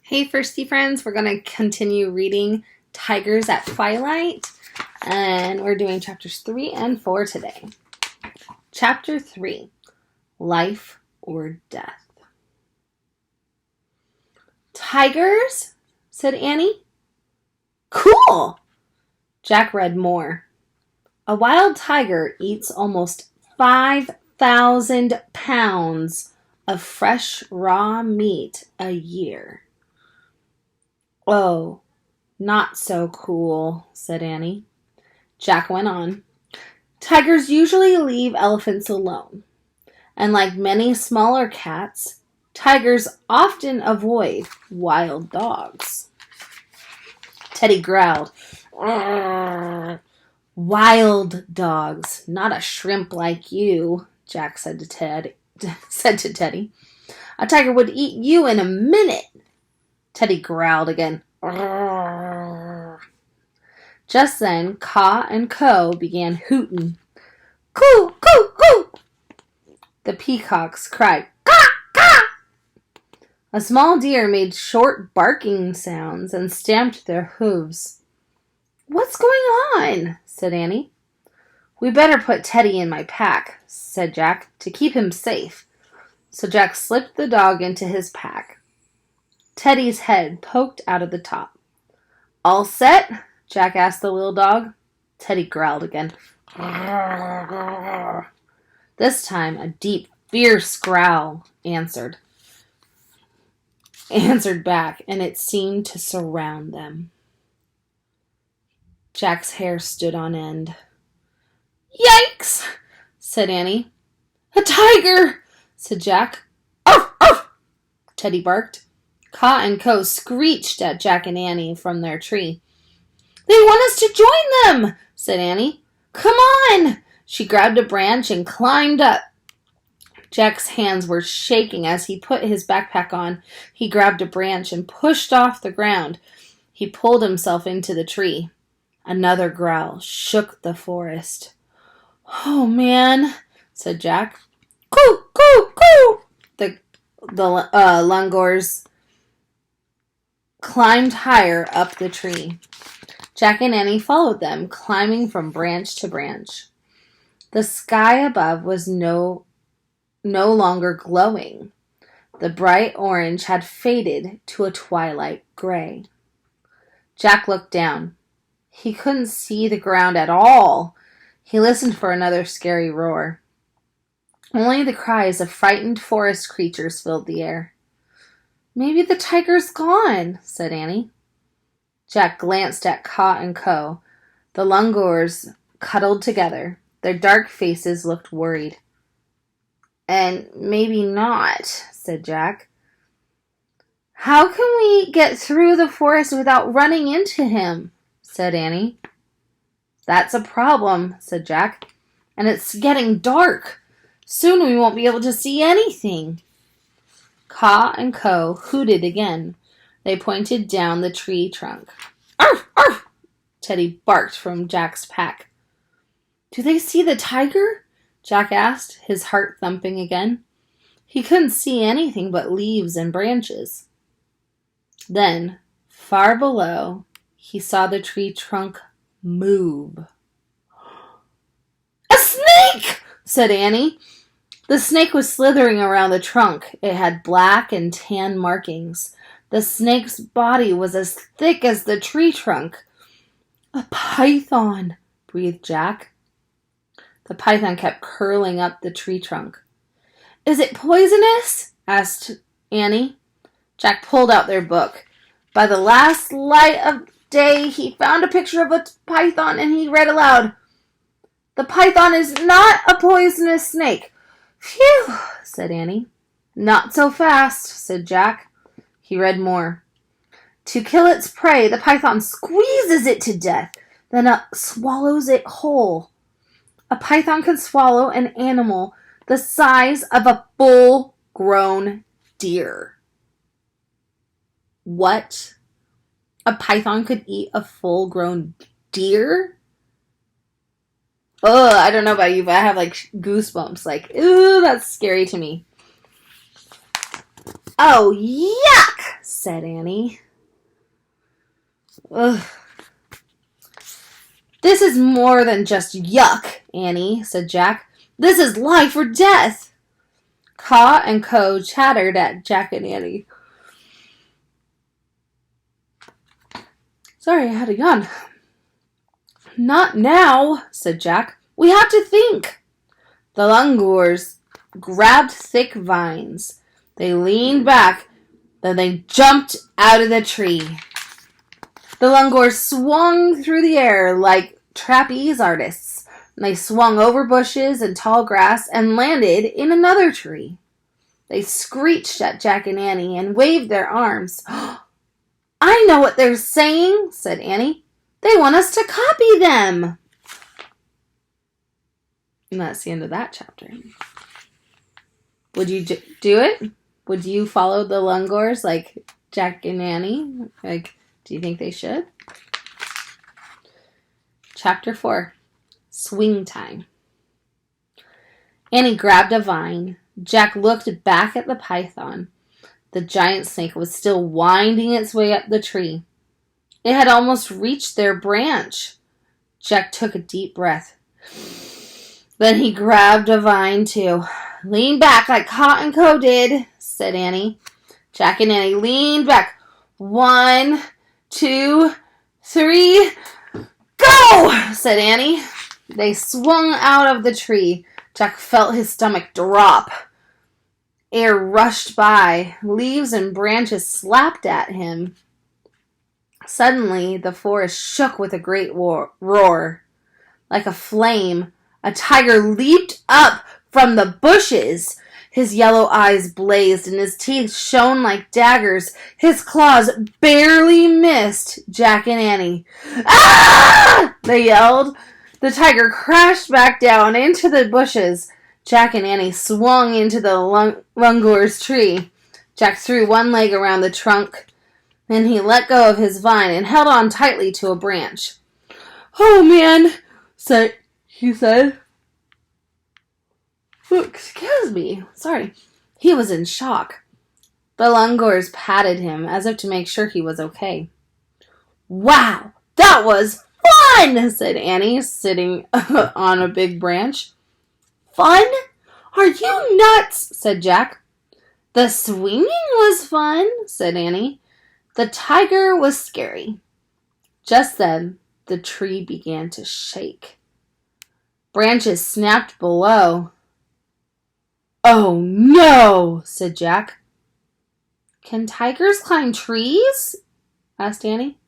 Hey, Firsty Friends, we're going to continue reading Tigers at Twilight, and we're doing chapters 3 and 4 today. Chapter 3, Life or Death. Tigers? Said Annie. Cool! Jack read more. A wild tiger eats almost 5,000 pounds of fresh raw meat a year. Oh, not so cool, said Annie. Jack went on. Tigers usually leave elephants alone, and like many smaller cats, tigers often avoid wild dogs. Teddy growled. Wild dogs, not a shrimp like you, Jack said to Teddy. A tiger would eat you in a minute. Teddy growled again. Just then, Ka and Ko began hooting. Coo, coo, coo! The peacocks cried, Ka, ka! A small deer made short barking sounds and stamped their hooves. What's going on? Said Annie. We better put Teddy in my pack, said Jack, to keep him safe. So Jack slipped the dog into his pack. Teddy's head poked out of the top. All set? Jack asked the little dog. Teddy growled again. This time a deep, fierce growl answered back, and it seemed to surround them. Jack's hair stood on end. Yikes! Said Annie. A tiger! Said Jack. Arf, arf! Teddy barked. Ka and Ko screeched at Jack and Annie from their tree. They want us to join them, said Annie. Come on! She grabbed a branch and climbed up. Jack's hands were shaking as he put his backpack on. He grabbed a branch and pushed off the ground. He pulled himself into the tree. Another growl shook the forest. Oh, man, said Jack. Coo, coo, coo! The langurs climbed higher up the tree. Jack and Annie followed them, climbing from branch to branch. The sky above was no longer glowing. The bright orange had faded to a twilight gray. Jack looked down. He couldn't see the ground at all. He listened for another scary roar. Only the cries of frightened forest creatures filled the air. Maybe the tiger's gone, said Annie. Jack glanced at Ka and Ko. The langurs cuddled together. Their dark faces looked worried. And maybe not, said Jack. How can we get through the forest without running into him? Said Annie. That's a problem, said Jack. And it's getting dark. Soon we won't be able to see anything. Ka and Ko hooted again. They pointed down the tree trunk. Arf, arf! Teddy barked from Jack's pack. Do they see the tiger? Jack asked, his heart thumping again. He couldn't see anything but leaves and branches. Then, far below, he saw the tree trunk move. A snake! Said Annie. The snake was slithering around the trunk. It had black and tan markings. The snake's body was as thick as the tree trunk. A python, breathed Jack. The python kept curling up the tree trunk. Is it poisonous? Asked Annie. Jack pulled out their book. By the last light of day, he found a picture of a python and he read aloud. The python is not a poisonous snake. Phew, said Annie. Not so fast, said Jack. He read more. To kill its prey, the python squeezes it to death, then swallows it whole. A python can swallow an animal the size of a full-grown deer. What? A python could eat a full-grown deer? Ugh, I don't know about you, but I have goosebumps. Ooh, that's scary to me. Oh, yuck, said Annie. Ugh. This is more than just yuck, Annie, said Jack. This is life or death. Ka and Co chattered at Jack and Annie. Sorry, I had a yawn. Not now, said Jack. We have to think. The langurs grabbed thick vines. They leaned back, then they jumped out of the tree. The langurs swung through the air like trapeze artists. They swung over bushes and tall grass and landed in another tree. They screeched at Jack and Annie and waved their arms. I know what they're saying, said Annie. They want us to copy them. And that's the end of that chapter. Would you do it? Would you follow the langurs like Jack and Annie? Like, do you think they should? Chapter 4. Swing time. Annie grabbed a vine. Jack looked back at the python. The giant snake was still winding its way up the tree. It had almost reached their branch. Jack took a deep breath. Then he grabbed a vine too. Lean back like Ka and Co did, said Annie. Jack and Annie leaned back. 1, 2, 3, go, said Annie. They swung out of the tree. Jack felt his stomach drop. Air rushed by. Leaves and branches slapped at him. Suddenly, the forest shook with a great roar. Like a flame, a tiger leaped up from the bushes. His yellow eyes blazed and his teeth shone like daggers. His claws barely missed Jack and Annie. Ah! They yelled. The tiger crashed back down into the bushes. Jack and Annie swung into the langur's tree. Jack threw one leg around the trunk. Then he let go of his vine and held on tightly to a branch. Oh, man, he said. Oh, excuse me. Sorry. He was in shock. The langurs patted him as if to make sure he was okay. Wow, that was fun, said Annie, sitting on a big branch. Fun? Are you nuts? Said Jack. The swinging was fun, said Annie. The tiger was scary. Just then, the tree began to shake. Branches snapped below. Oh no, said Jack. Can tigers climb trees? Asked Annie.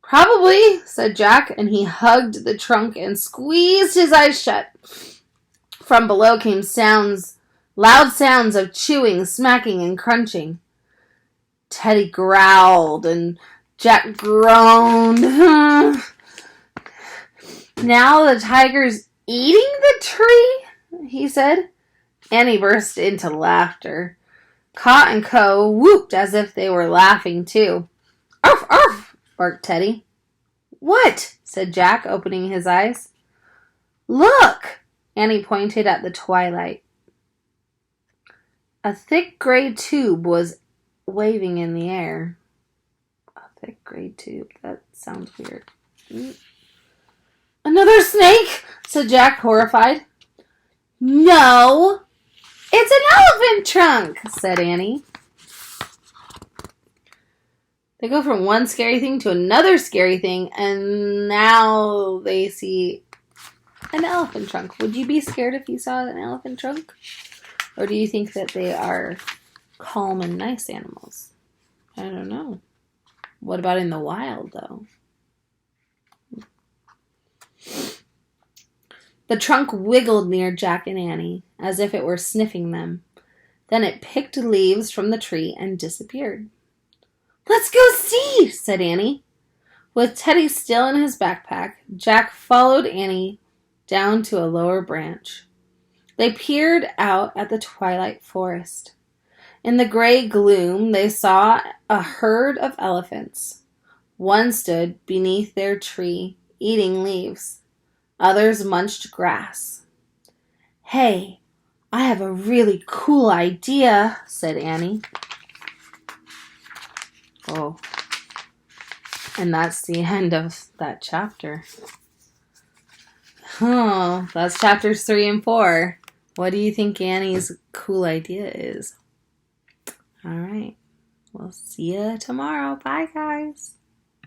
Probably, said Jack, and he hugged the trunk and squeezed his eyes shut. From below came loud sounds of chewing, smacking, and crunching. Teddy growled and Jack groaned. Now the tiger's eating the tree, he said. Annie burst into laughter. Ka and Co whooped as if they were laughing too. Arf, arf, barked Teddy. What? Said Jack, opening his eyes. Look! Annie pointed at the twilight. A thick gray tube was waving in the air. A thick gray tube. That sounds weird. Another snake? Said Jack, horrified. No! It's an elephant trunk, said Annie. They go from one scary thing to another scary thing, and now they see an elephant trunk. Would you be scared if you saw an elephant trunk? Or do you think that they are calm and nice animals? I don't know. What about in the wild, though? The trunk wiggled near Jack and Annie, as if it were sniffing them. Then it picked leaves from the tree and disappeared. Let's go see, said Annie. With Teddy still in his backpack, Jack followed Annie down to a lower branch. They peered out at the twilight forest. In the gray gloom, they saw a herd of elephants. One stood beneath their tree, eating leaves. Others munched grass. Hey, I have a really cool idea, said Annie. Oh. And that's the end of that chapter. Oh, that's chapters 3 and 4. What do you think Annie's cool idea is? All right. We'll see you tomorrow. Bye, guys.